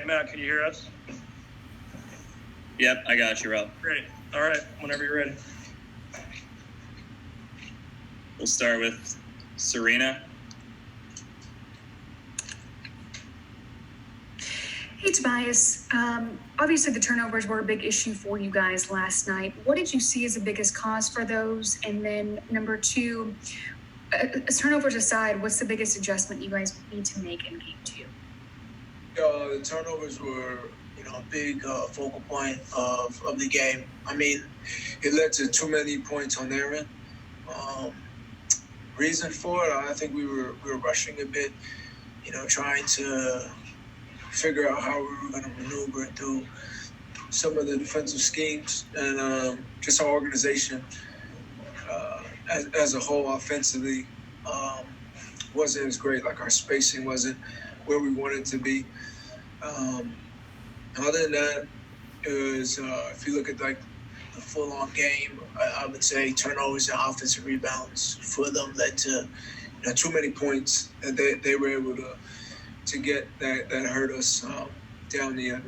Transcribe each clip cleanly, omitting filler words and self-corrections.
Hey, Matt, can you hear us? Yep, I got you, Rob. Great. All right, whenever you're ready. We'll start with Serena. Hey, Tobias. Obviously, the turnovers were a big issue for you guys last night. What did you see as the biggest cause for those? And then number two, turnovers aside, what's the biggest adjustment you guys need to make in game two? The turnovers were, a big focal point of the game. I mean, it led to too many points on their end. Reason for it, I think we were rushing a bit, trying to figure out how we were going to maneuver through some of the defensive schemes and just our organization as a whole offensively wasn't as great. Like our spacing wasn't where we wanted it to be. Other than that, it was if you look at like the full-on game, I would say turnovers and offensive rebounds for them led to too many points that they were able to get that hurt us down the end.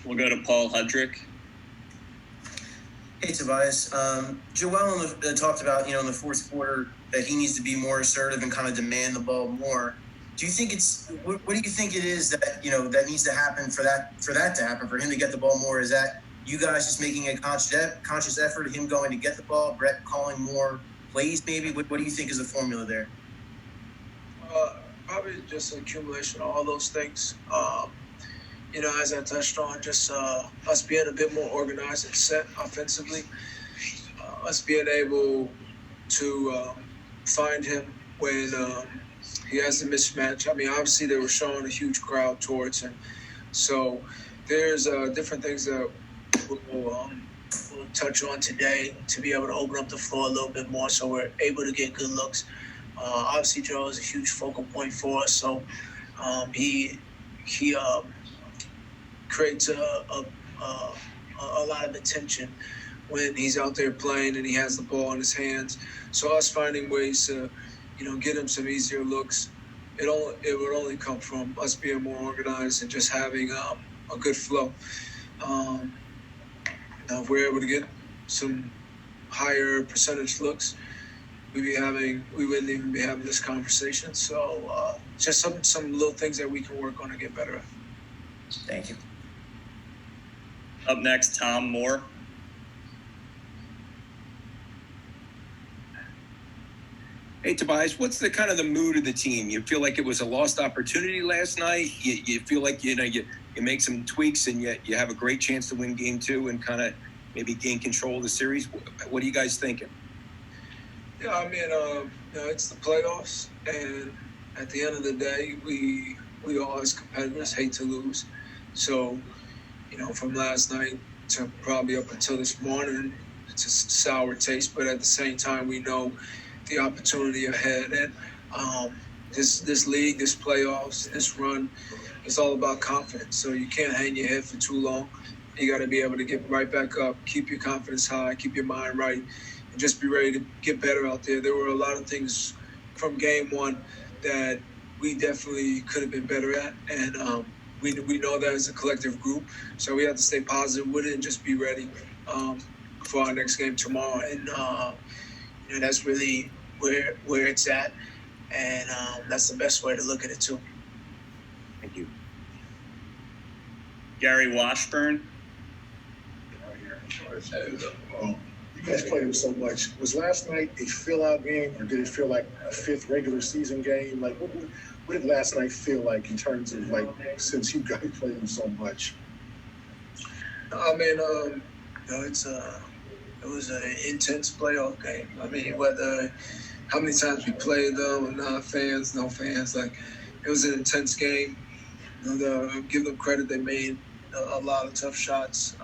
We'll go to Paul Hudrick. Hey, Tobias. Joel talked about, in the fourth quarter that he needs to be more assertive and kind of demand the ball more. Do you think what do you think it is that, that needs to happen for that to happen, for him to get the ball more? Is that you guys just making a conscious effort, him going to get the ball, Brett calling more plays maybe? What do you think is the formula there? Probably just an accumulation of all those things. As I touched on, just us being a bit more organized and set offensively, us being able to find him when he has the mismatch. I mean, obviously they were showing a huge crowd towards him. So there's different things that we'll touch on today to be able to open up the floor a little bit more so we're able to get good looks. Obviously, Joe is a huge focal point for us. So he creates a lot of attention when he's out there playing and he has the ball in his hands. So us finding ways to, get him some easier looks, it would only come from us being more organized and just having a good flow. If we're able to get some higher percentage looks, we wouldn't even be having this conversation. So just some little things that we can work on to get better at. Thank you. Up next, Tom Moore. Hey, Tobias, what's the kind of the mood of the team? You feel like it was a lost opportunity last night? You feel like, you make some tweaks and yet you have a great chance to win game two and kind of maybe gain control of the series? What are you guys thinking? Yeah, I mean, it's the playoffs, and at the end of the day, we all as competitors hate to lose. So, from last night to probably up until this morning, it's a sour taste, but at the same time, we know the opportunity ahead. And this league, this playoffs, this run, it's all about confidence. So you can't hang your head for too long. You got to be able to get right back up, keep your confidence high, keep your mind right, and just be ready to get better out there. There were a lot of things from game one that we definitely could have been better at, and we know that as a collective group. So we have to stay positive with it and just be ready for our next game tomorrow. And that's really where it's at, and that's the best way to look at it too. Thank you. Gary Washburn. You guys played him so much. Was last night a fill-out game, or did it feel like a fifth regular season game? Like, what did last night feel like in terms of, like, since you guys played him so much? I mean, it was an intense playoff game. I mean, how many times we played them, and no fans, like, it was an intense game. Give them credit, they made a lot of tough shots.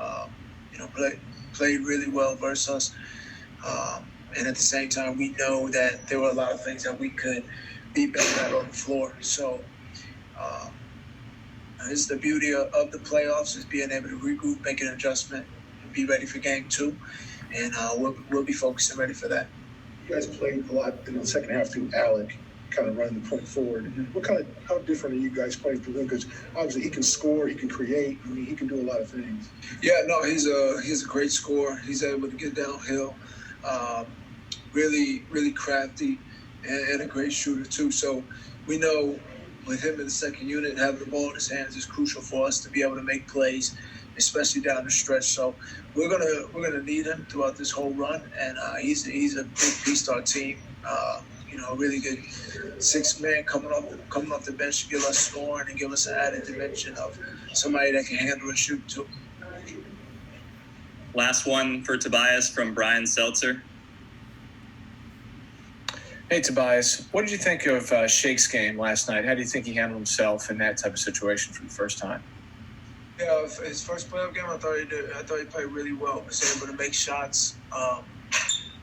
Played really well versus us. And at the same time, we know that there were a lot of things that we could be better at on the floor. So it's the beauty of the playoffs, is being able to regroup, make an adjustment, and be ready for game two. And we'll be focused and ready for that. You guys played a lot in the second half through Alec. kind of running the point forward. How different are you guys playing through him? Because obviously he can score, he can create. I mean, he can do a lot of things. Yeah, no, he's a great scorer. He's able to get downhill, really crafty, and a great shooter too. So we know with him in the second unit, having the ball in his hands is crucial for us to be able to make plays, especially down the stretch. So we're gonna need him throughout this whole run, and he's a big piece to our team. A really good sixth man coming off the bench to give us scoring and give us an added dimension of somebody that can handle and shoot too. Last one for Tobias from Brian Seltzer. Hey, Tobias, what did you think of Shake's game last night? How do you think he handled himself in that type of situation for the first time? Yeah, his first playoff game, I thought he played really well. Was able to make shots.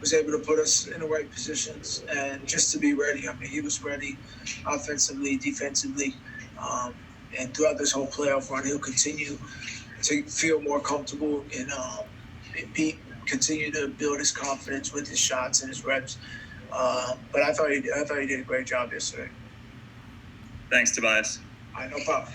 Was able to put us in the right positions and just to be ready. I mean, he was ready offensively, defensively, and throughout this whole playoff run, he'll continue to feel more comfortable and continue to build his confidence with his shots and his reps. But I thought he did a great job yesterday. Thanks, Tobias. All right, no problem.